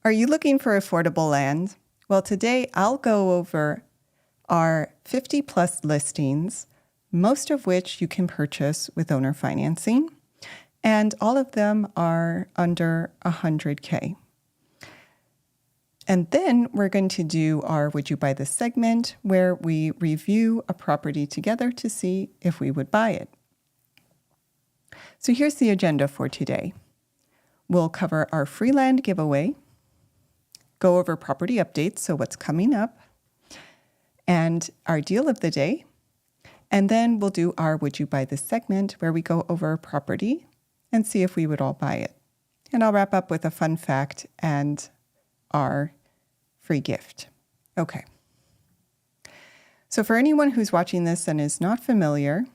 Are you looking for affordable land? Well, today I'll go over our 50 plus listings, most of which you can purchase with owner financing, and all of them are under 100K. And then we're going to do our Would You Buy This segment, where we review a property together to see if we would buy it. So here's the agenda for today. We'll cover our free land giveaway, go over property updates, so what's coming up, and our deal of the day. And then we'll do our Would You Buy This segment, where we go over a property and see if we would all buy it. And I'll wrap up with a fun fact and our free gift. Okay. So for anyone who's watching this and is not familiar,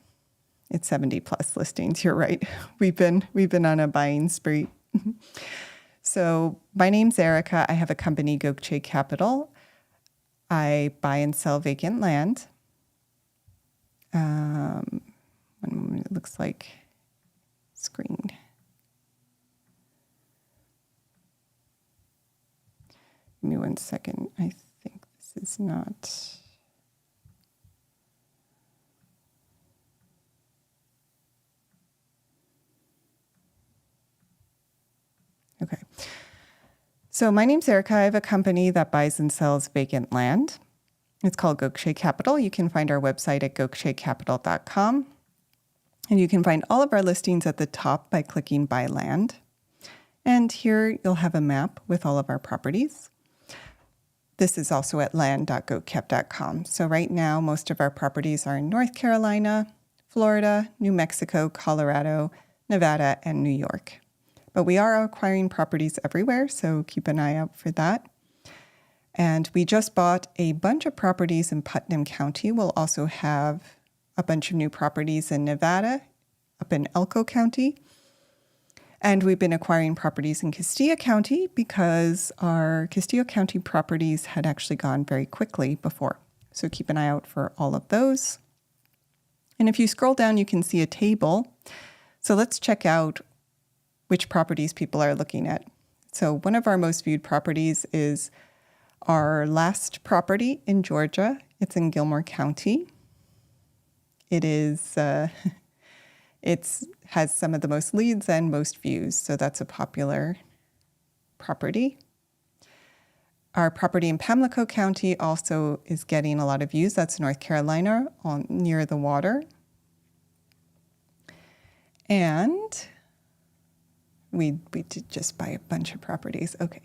it's 70 plus listings. You're right. We've been on a buying spree. So my name's Erica. I have a company, Gokche Capital. I buy and sell vacant land. One moment, it looks like screen. Give me 1 second. I think this is not. Okay. So my name's Erica. I have a company that buys and sells vacant land. It's called Gokche Capital. You can find our website at gokchecapital.com. And you can find all of our listings at the top by clicking Buy Land. And here you'll have a map with all of our properties. This is also at land.gokcap.com. So right now, most of our properties are in North Carolina, Florida, New Mexico, Colorado, Nevada, and New York. But we are acquiring properties everywhere, so keep an eye out for that. And we just bought a bunch of properties in Putnam County. We'll also have a bunch of new properties in Nevada, up in Elko County. And we've been acquiring properties in Castilla County because our Castilla County properties had actually gone very quickly before. So keep an eye out for all of those. And if you scroll down, you can see a table. So let's check out which properties people are looking at. So one of our most viewed properties is our last property in Georgia. It's in Gilmore County. It is, it has some of the most leads and most views, so that's a popular property. Our property in Pamlico County also is getting a lot of views. That's North Carolina, near the water. And we did just buy a bunch of properties. Okay.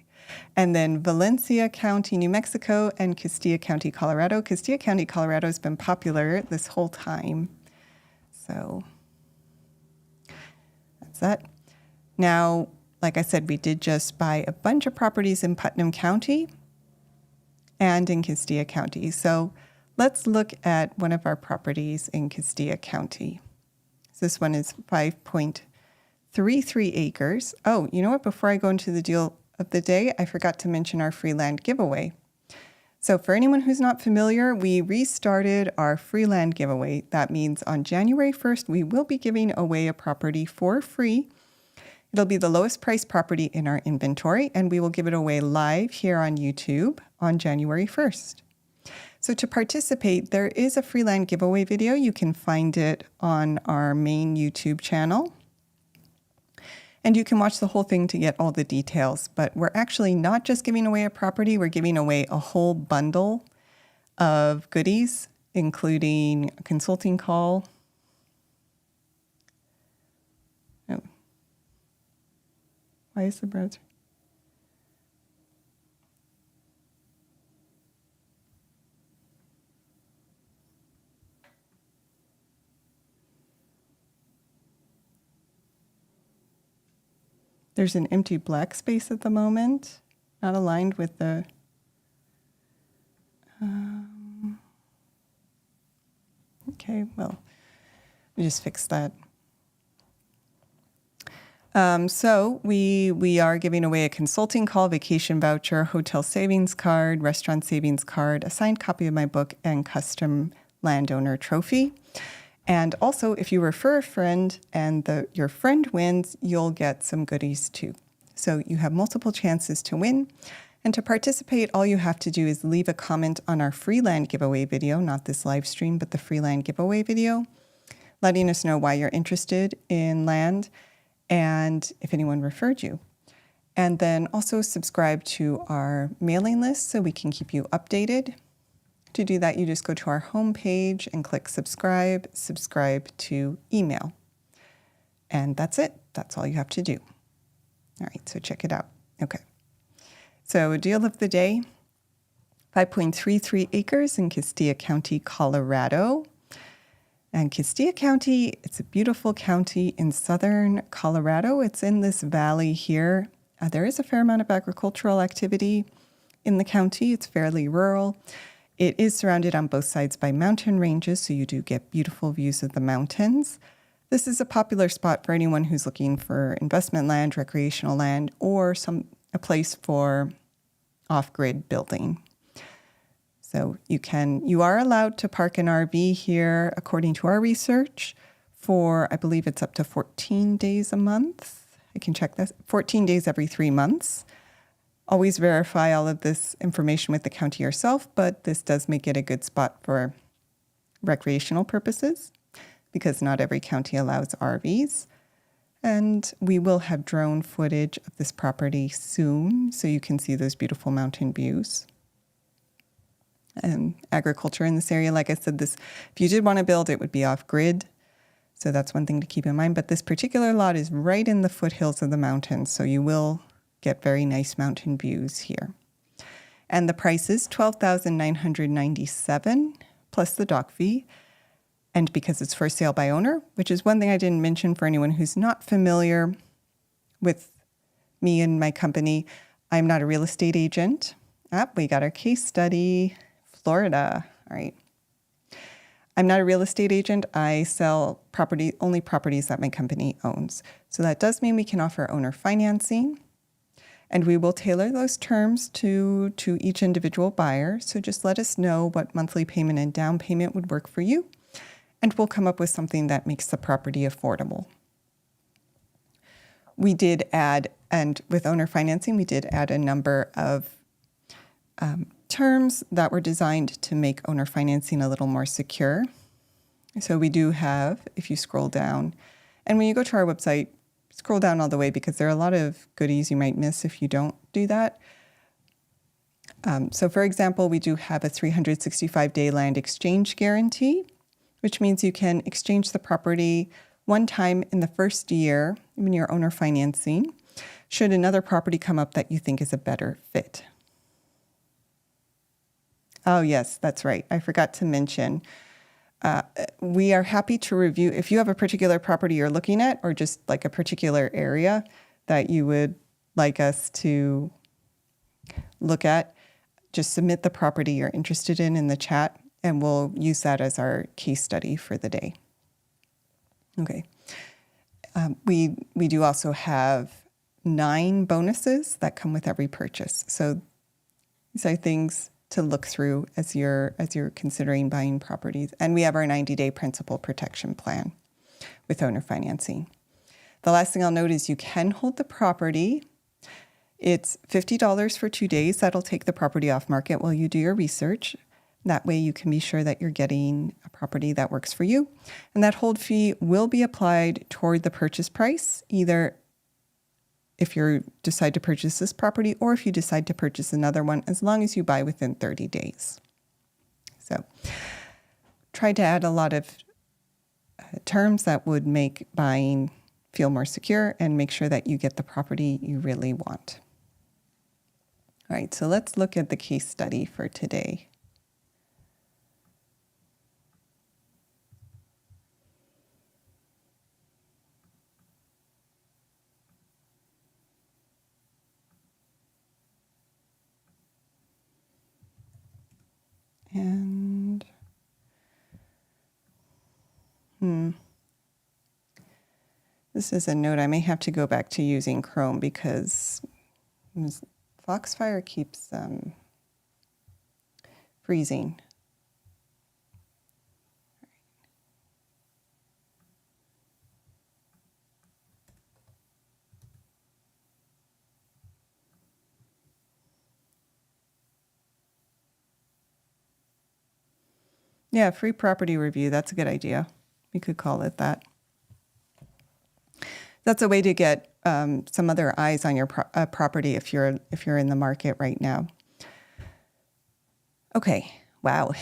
And then Valencia County, New Mexico, and Castilla County, Colorado. Castilla County, Colorado has been popular this whole time. So that's that. Now, like I said, we did just buy a bunch of properties in Putnam County and in Castilla County. So let's look at one of our properties in Castilla County. This one is 5.33 acres. Oh, you know what? Before I go into the deal of the day, I forgot to mention our free land giveaway. So for anyone who's not familiar, we restarted our free land giveaway. That means on January 1st, we will be giving away a property for free. It'll be the lowest priced property in our inventory, and we will give it away live here on YouTube on January 1st. So to participate, there is a free land giveaway video. You can find it on our main YouTube channel. And you can watch the whole thing to get all the details. But we're actually not just giving away a property, we're giving away a whole bundle of goodies, including a consulting call. Oh. Why is the browser? There's an empty black space at the moment, not aligned with the... okay, well, let me just fix that. So we are giving away a consulting call, vacation voucher, hotel savings card, restaurant savings card, a signed copy of my book, and custom landowner trophy. And also, if you refer a friend and your friend wins, you'll get some goodies too. So you have multiple chances to win. And to participate, all you have to do is leave a comment on our free land giveaway video, not this live stream, but the free land giveaway video, letting us know why you're interested in land and if anyone referred you. And then also subscribe to our mailing list so we can keep you updated. To do that, you just go to our homepage and click subscribe to email. And that's it. That's all you have to do. All right, so check it out. Okay. So deal of the day, 5.33 acres in Castilla County, Colorado. And Castilla County, it's a beautiful county in southern Colorado. It's in this valley here. There is a fair amount of agricultural activity in the county. It's fairly rural. It is surrounded on both sides by mountain ranges, so you do get beautiful views of the mountains. This is a popular spot for anyone who's looking for investment land, recreational land, or a place for off-grid building. So you are allowed to park an RV here, according to our research, for, I believe it's up to 14 days a month. I can check this, 14 days every 3 months. Always verify all of this information with the county yourself, but this does make it a good spot for recreational purposes because not every county allows RVs. And we will have drone footage of this property soon so you can see those beautiful mountain views. And agriculture in this area, like I said, if you did want to build, it would be off-grid. So that's one thing to keep in mind. But this particular lot is right in the foothills of the mountains, so you will get very nice mountain views here. And the price is $12,997 plus the dock fee. And because it's for sale by owner, which is one thing I didn't mention for anyone who's not familiar with me and my company, I'm not a real estate agent. We got our case study, Florida. All right. I'm not a real estate agent. I sell only properties that my company owns. So that does mean we can offer owner financing. And we will tailor those terms to each individual buyer. So just let us know what monthly payment and down payment would work for you. And we'll come up with something that makes the property affordable. We did add, and with owner financing, we did add a number of terms that were designed to make owner financing a little more secure. So we do have, if you scroll down, and when you go to our website, scroll down all the way because there are a lot of goodies you might miss if you don't do that. So for example, we do have a 365-day land exchange guarantee, which means you can exchange the property one time in the first year when you're owner financing, should another property come up that you think is a better fit. Oh, yes, that's right. I forgot to mention. We are happy to review, if you have a particular property you're looking at or just like a particular area that you would like us to look at, just submit the property you're interested in the chat, and we'll use that as our case study for the day. Okay. We do also have 9 bonuses that come with every purchase. So these are things to look through as you're considering buying properties. And we have our 90-day principal protection plan with owner financing. The last thing I'll note is you can hold the property. It's $50 for 2 days. That'll take the property off market while you do your research. That way you can be sure that you're getting a property that works for you. And that hold fee will be applied toward the purchase price, either if you decide to purchase this property or if you decide to purchase another one, as long as you buy within 30 days. So try to add a lot of terms that would make buying feel more secure and make sure that you get the property you really want. All right, so let's look at the case study for today. And this is a note. I may have to go back to using Chrome because Foxfire keeps freezing. Yeah, free property review. That's a good idea. We could call it that. That's a way to get some other eyes on your property if you're in the market right now. Okay, wow.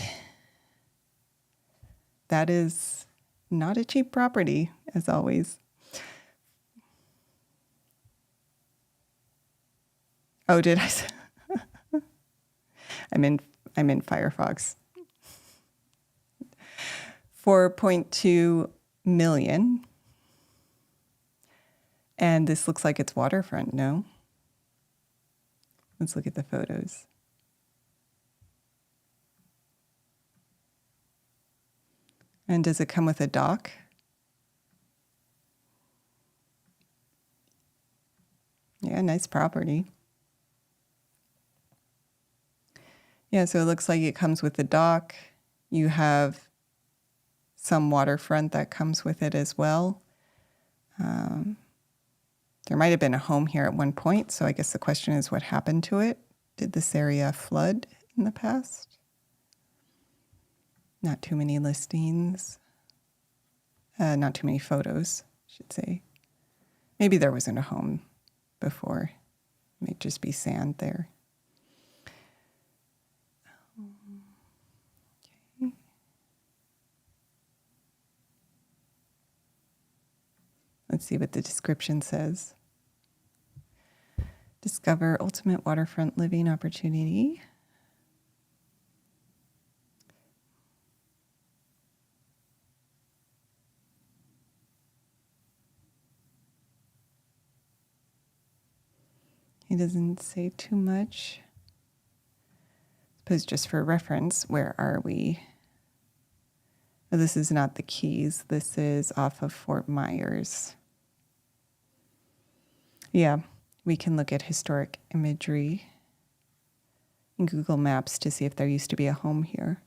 That is not a cheap property, as always. Oh, did I? I'm in Firefox. 4.2 million. And this looks like it's waterfront, no? Let's look at the photos. And does it come with a dock? Yeah, nice property. Yeah, so it looks like it comes with the dock. You have some waterfront that comes with it as well. There might have been a home here at one point, so I guess the question is what happened to it? Did this area flood in the past? Not too many listings. Not too many photos, I should say. Maybe there wasn't a home before. It might just be sand there. Okay. Let's see what the description says. Discover ultimate waterfront living opportunity. He doesn't say too much. I suppose just for reference, where are we? Oh, this is not the Keys. This is off of Fort Myers. Yeah, we can look at historic imagery in Google Maps to see if there used to be a home here.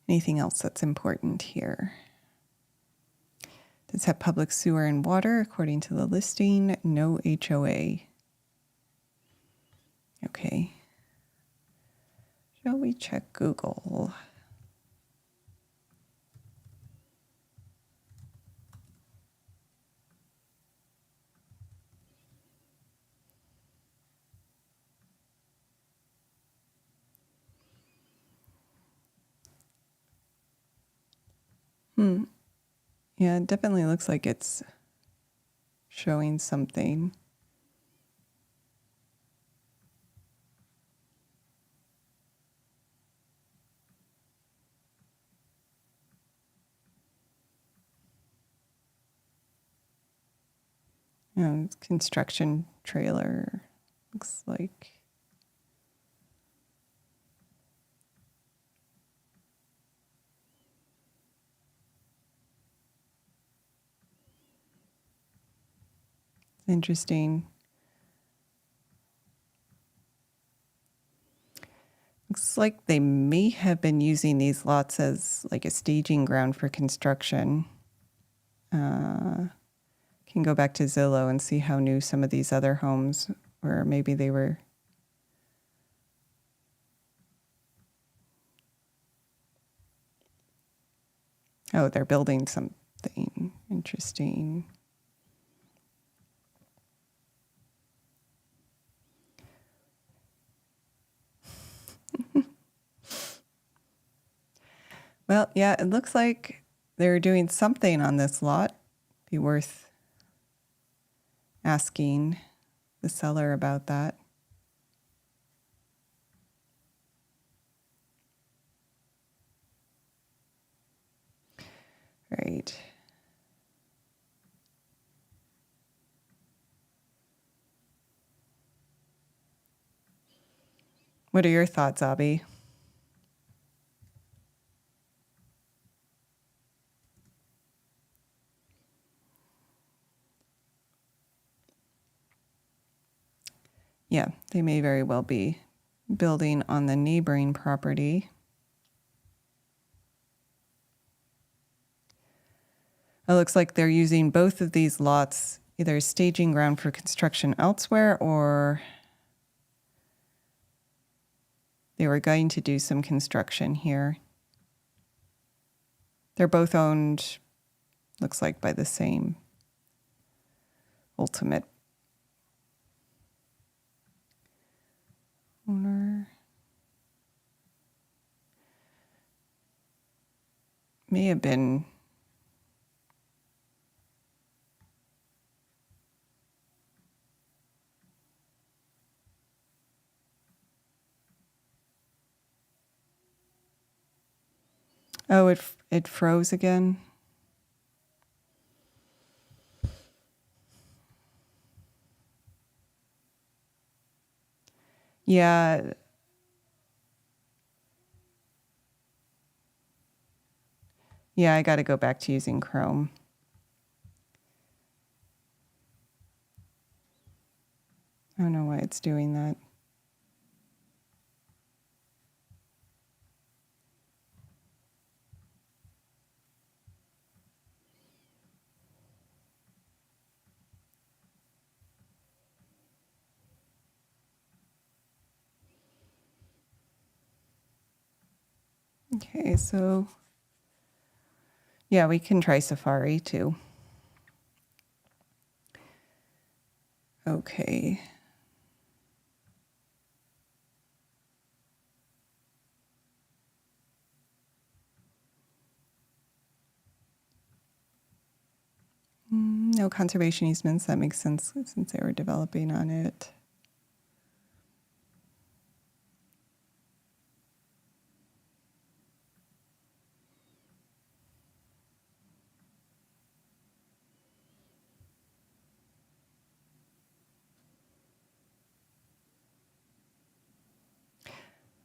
Anything else that's important here? Does it have public sewer and water according to the listing? No HOA. Okay. Shall we check Google? Yeah, it definitely looks like it's showing something. It's construction trailer, looks like. Interesting. Looks like they may have been using these lots as like a staging ground for construction. Can go back to Zillow and see how new some of these other homes were. Maybe they were. Oh, they're building something interesting. Well, yeah, it looks like they're doing something on this lot. Be worth asking the seller about that. Right. What are your thoughts, Abby? Yeah, they may very well be building on the neighboring property. It looks like they're using both of these lots either as staging ground for construction elsewhere or They were going to do some construction here. They're both owned, looks like, by the same ultimate owner. May have been oh, it froze again. Yeah. Yeah, I got to go back to using Chrome. I don't know why it's doing that. Okay, so yeah, we can try Safari too. Okay. No conservation easements. That makes sense since they were developing on it.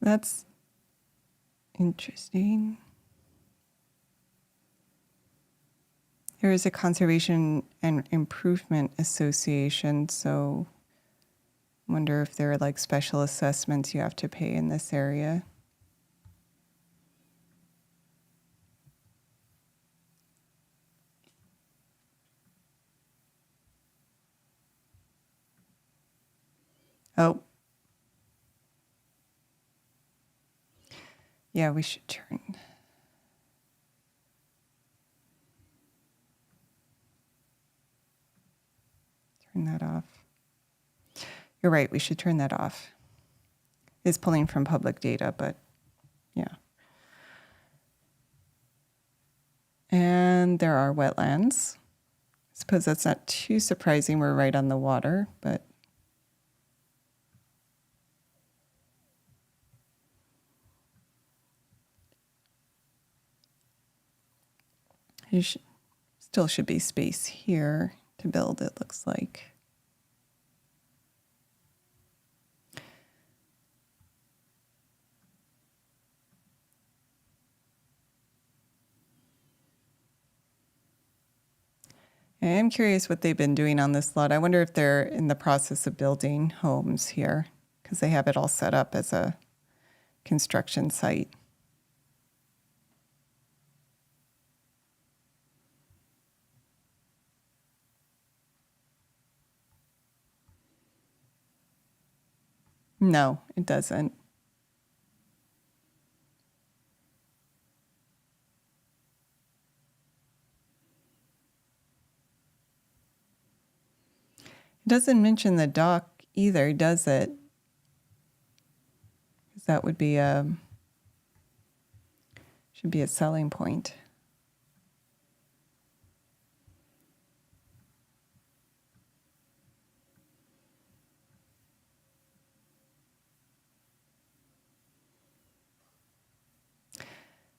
That's interesting. There is a conservation and improvement association, so I wonder if there are like special assessments you have to pay in this area. Oh. Yeah, we should turn that off. You're right, we should turn that off. It's pulling from public data, but yeah. And there are wetlands. I suppose that's not too surprising. We're right on the water, but you still should be space here to build, it looks like. I am curious what they've been doing on this lot. I wonder if they're in the process of building homes here because they have it all set up as a construction site. No, it doesn't. It doesn't mention the dock either, does it? Because that would be should be a selling point.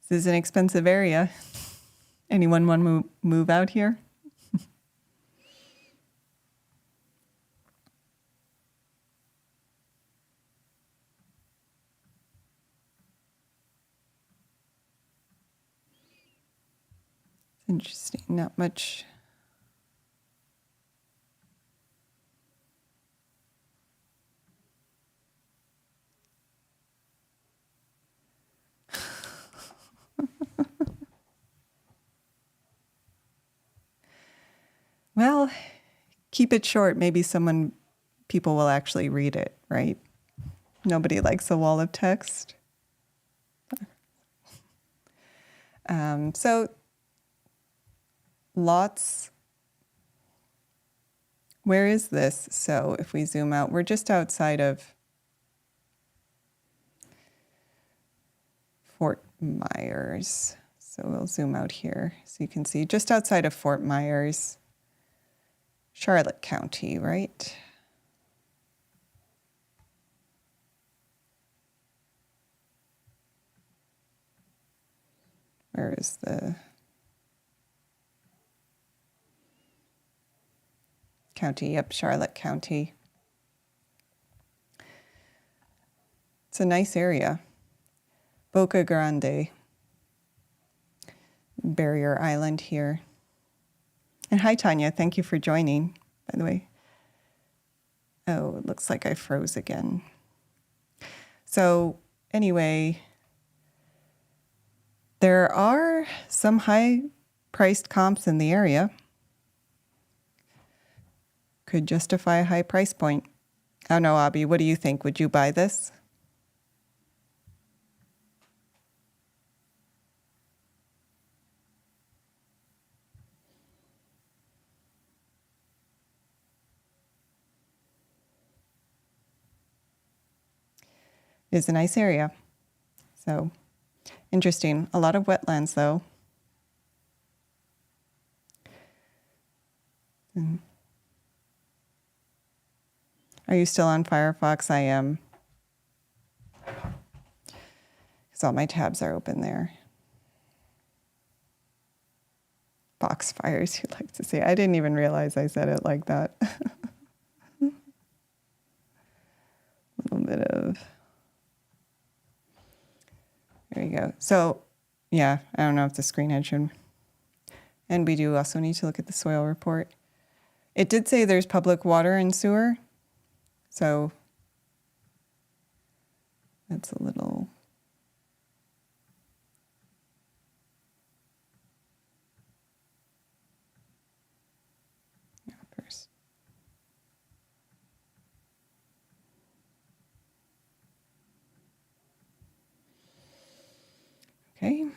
This is an expensive area. Anyone want to move out here? Interesting, not much. Well, keep it short. Maybe people will actually read it, right? Nobody likes a wall of text. So lots. Where is this? So if we zoom out, we're just outside of Fort Myers. So we'll zoom out here so you can see just outside of Fort Myers, Charlotte County, right? Where is the county? Yep, Charlotte County. It's a nice area. Boca Grande, Barrier Island here. And hi, Tanya. Thank you for joining, by the way. Oh, it looks like I froze again. So anyway, there are some high-priced comps in the area. Could justify a high price point. I don't know, Abby, what do you think? Would you buy this? It is a nice area. So interesting. A lot of wetlands, though. Are you still on Firefox? I am. Because all my tabs are open there. Foxfires, you'd like to say. I didn't even realize I said it like that. A little bit of... There you go. So, yeah, I don't know if the screen had shown. And we do also need to look at the soil report. It did say there's public water and sewer. So that's a little... Yeah, first. Okay.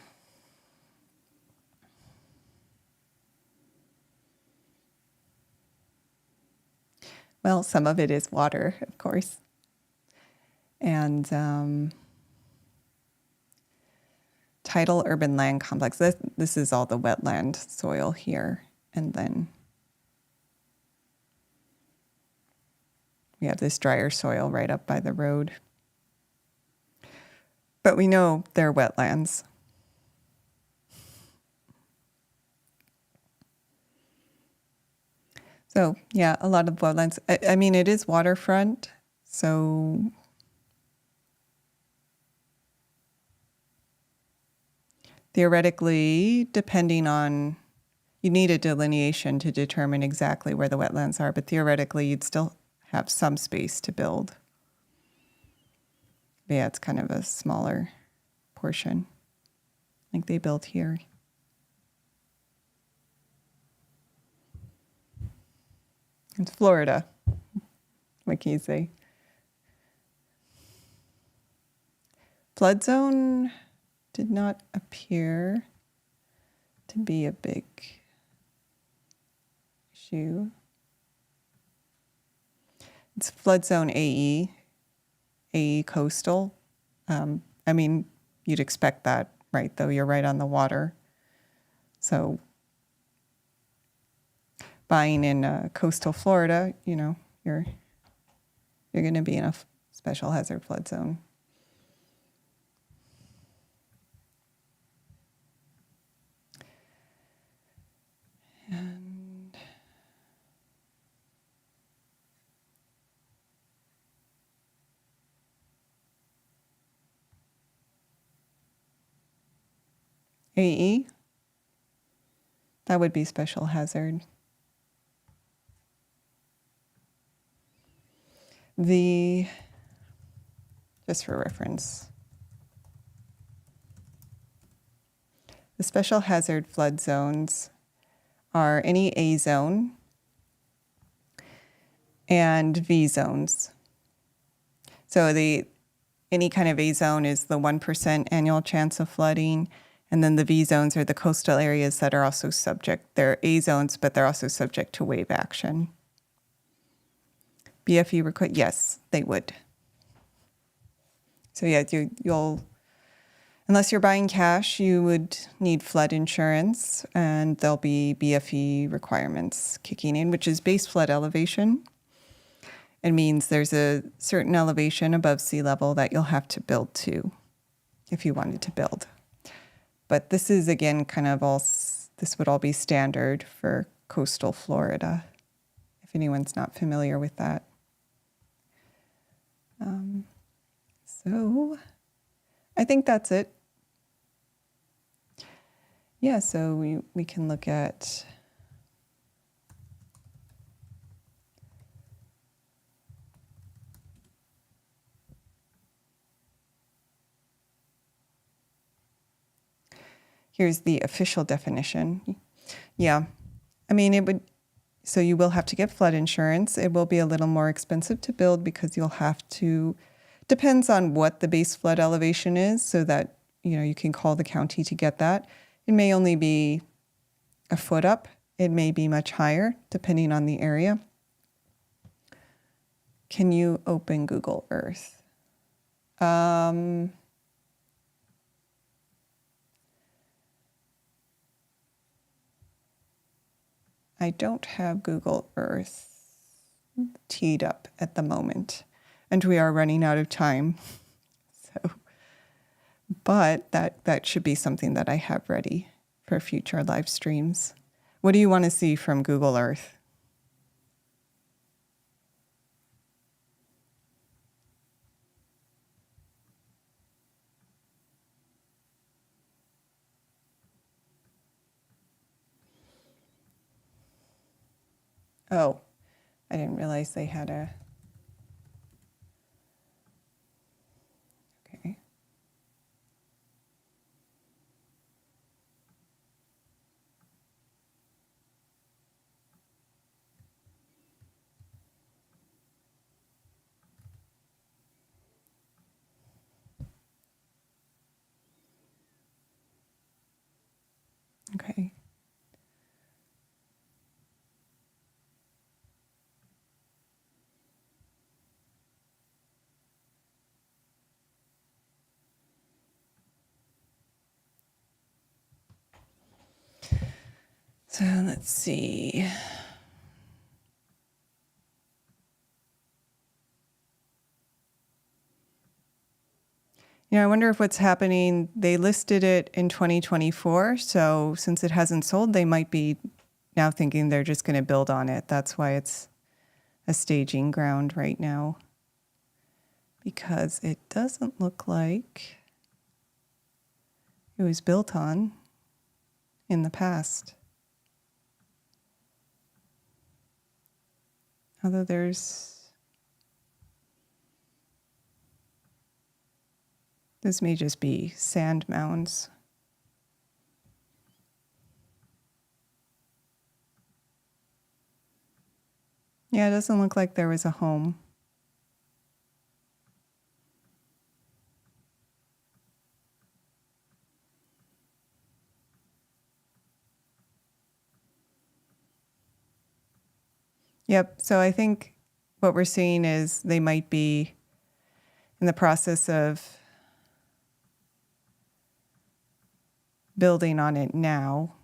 Well, some of it is water, of course. And tidal urban land complex. This is all the wetland soil here. And then we have this drier soil right up by the road. But we know they're wetlands. So, yeah, a lot of wetlands. I mean, it is waterfront, so theoretically, depending on, you need a delineation to determine exactly where the wetlands are, but theoretically, you'd still have some space to build. But yeah, it's kind of a smaller portion, like they built here. It's Florida. What can you say? Flood zone did not appear to be a big issue. It's flood zone AE coastal. I mean, you'd expect that, right? Though you're right on the water. So buying in coastal Florida, you know, you're going to be in a special hazard flood zone. And AE, that would be special hazard. Just for reference, the special hazard flood zones are any A zone and V zones. So the any kind of A zone is the 1% annual chance of flooding. And then the V zones are the coastal areas that are also subject. They're A zones, but they're also subject to wave action. BFE request, yes, they would. So yeah, you'll, unless you're buying cash, you would need flood insurance, and there'll be BFE requirements kicking in, which is base flood elevation. It means there's a certain elevation above sea level that you'll have to build to if you wanted to build. But this is, again, kind of this would all be standard for coastal Florida, if anyone's not familiar with that. So I think that's it. Yeah, so we can look at here's the official definition. Yeah, I mean, it would, so you will have to get flood insurance. It will be a little more expensive to build because you'll have to, depends on what the base flood elevation is, so that, you can call the county to get that. It may only be a foot up. It may be much higher, depending on the area. Can you open Google Earth? I don't have Google Earth teed up at the moment, and we are running out of time. So, but that should be something that I have ready for future live streams. What do you want to see from Google Earth? Oh, I didn't realize they had a, okay. Okay. So let's see. I wonder if what's happening, they listed it in 2024. So since it hasn't sold, they might be now thinking they're just going to build on it. That's why it's a staging ground right now, because it doesn't look like it was built on in the past. Although this may just be sand mounds. Yeah, it doesn't look like there was a home. Yep, so I think what we're seeing is they might be in the process of building on it now,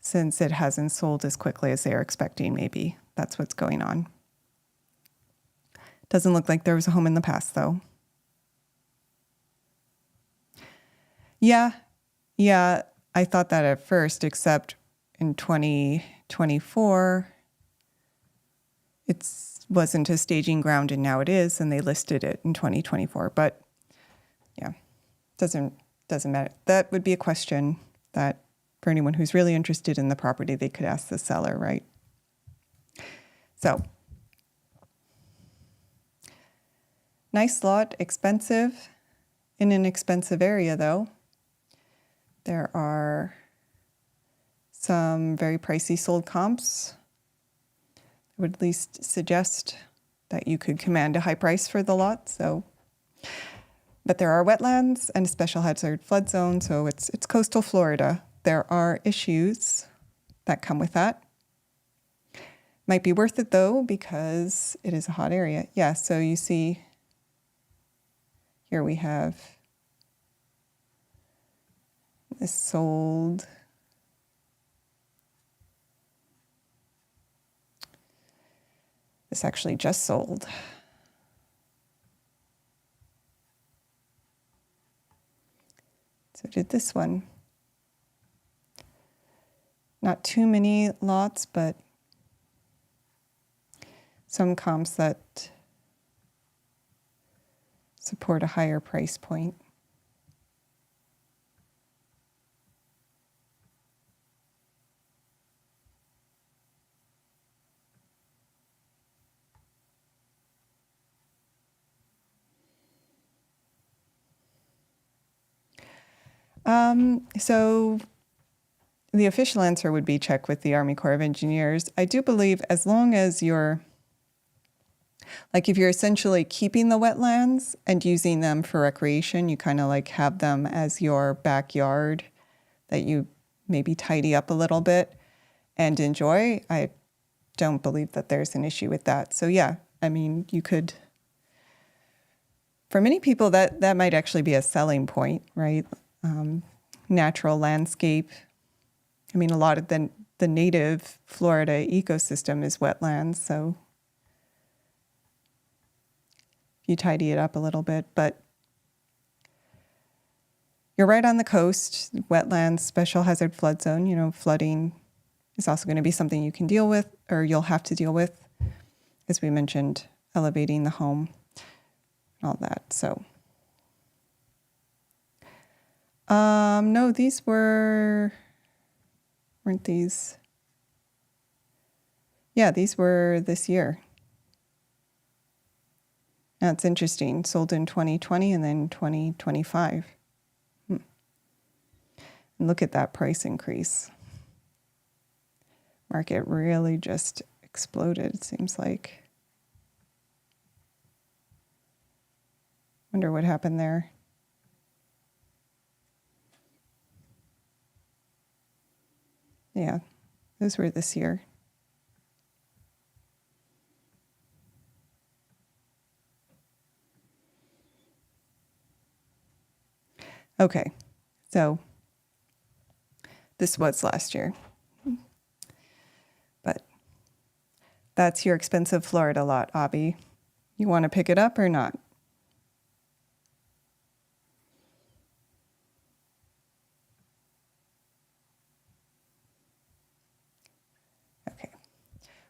since it hasn't sold as quickly as they are expecting. Maybe that's what's going on. Doesn't look like there was a home in the past, though. Yeah, I thought that at first, except in 2024, it wasn't a staging ground, and now it is, and they listed it in 2024. But yeah, doesn't matter. That would be a question that for anyone who's really interested in the property, they could ask the seller, right? So, nice lot, expensive, in an expensive area though. There are some very pricey sold comps. I would at least suggest that you could command a high price for the lot. So But there are wetlands and a special hazard flood zone, so it's coastal Florida. There are issues that come with that. Might be worth it though, because it is a hot area. Yeah, so you see here we have this sold. This actually just sold. So did this one. Not too many lots, but some comps that support a higher price point. So the official answer would be check with the Army Corps of Engineers. I do believe as long as you're, like if you're essentially keeping the wetlands and using them for recreation, you kind of like have them as your backyard that you maybe tidy up a little bit and enjoy. I don't believe that there's an issue with that. So yeah, I mean, you could, for many people that might actually be a selling point, right? Natural landscape. I mean, a lot of the native Florida ecosystem is wetlands, so you tidy it up a little bit, but you're right on the coast, wetlands, special hazard flood zone, you know, flooding is also going to be something you can deal with, or you'll have to deal with, as we mentioned, elevating the home, all that, so. No, these weren't these? Yeah, these were this year. That's interesting. Sold in 2020 and then 2025. And look at that price increase. Market really just exploded, it seems like. Wonder what happened there. Yeah, those were this year. Okay, so this was last year. But that's your expensive Florida lot, Abby. You want to pick it up or not? Okay.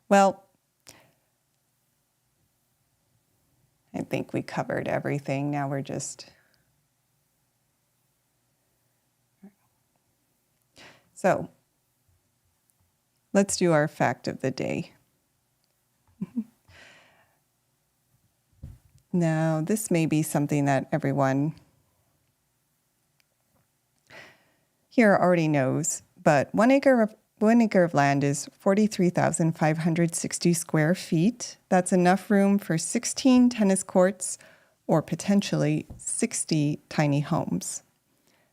Well, I think we covered everything. Now we're just... So let's do our fact of the day. Now, this may be something that everyone here already knows, but 1 acre of land is 43,560 square feet. That's enough room for 16 tennis courts or potentially 60 tiny homes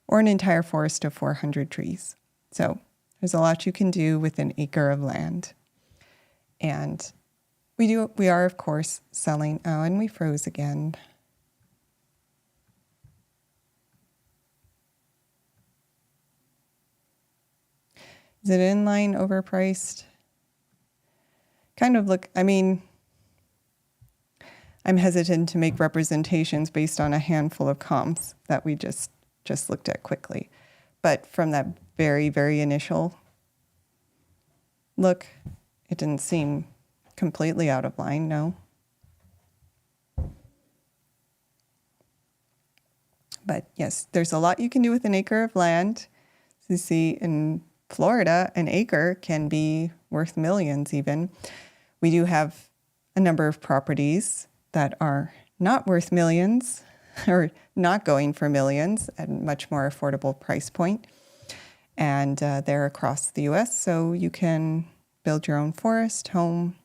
or an entire forest of 400 trees. So there's a lot you can do with an acre of land. And we are, of course, selling. Oh, and we froze again. Is it inline overpriced? Kind of look, I mean, I'm hesitant to make representations based on a handful of comps that we just looked at quickly. But from that very, very initial look, it didn't seem completely out of line, no. But yes, there's a lot you can do with an acre of land. So you see in Florida, an acre can be worth millions even. We do have a number of properties that are not worth millions or not going for millions at a much more affordable price point. And they're across the US, so you can build your own forest, home,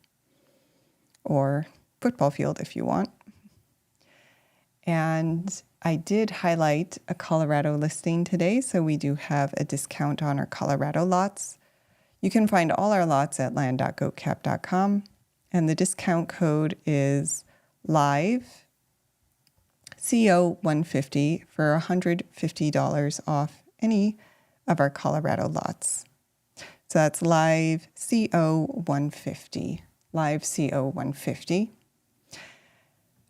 or football field if you want. And I did highlight a Colorado listing today, so we do have a discount on our Colorado lots. You can find all our lots at land.goatcap.com, and the discount code is LIVE CO150 for $150 off any of our Colorado lots. So that's LIVE CO150, LIVE CO150.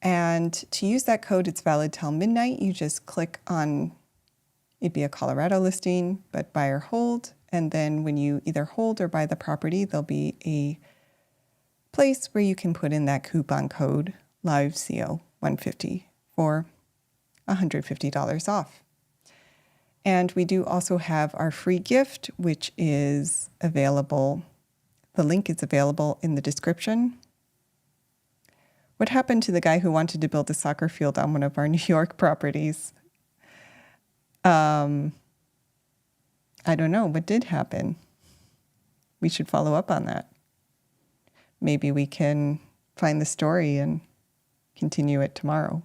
And to use that code, it's valid till midnight. You just click on, it'd be a Colorado listing, but buy or hold. And then when you either hold or buy the property, there'll be a place where you can put in that coupon code, LIVE CO150, for $150 off. And we do also have our free gift, which is available. The link is available in the description. What happened to the guy who wanted to build a soccer field on one of our New York properties? I don't know. What did happen? We should follow up on that. Maybe we can find the story and continue it tomorrow.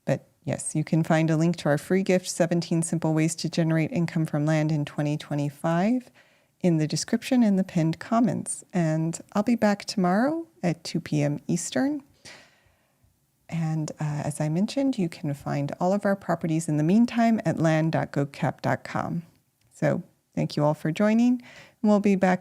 But yes, you can find a link to our free gift, 17 Simple Ways to Generate Income from Land in 2025, in the description and the pinned comments. And I'll be back tomorrow at 2 p.m. Eastern. And as I mentioned, you can find all of our properties in the meantime at land.goatcap.com. So thank you all for joining. We'll be back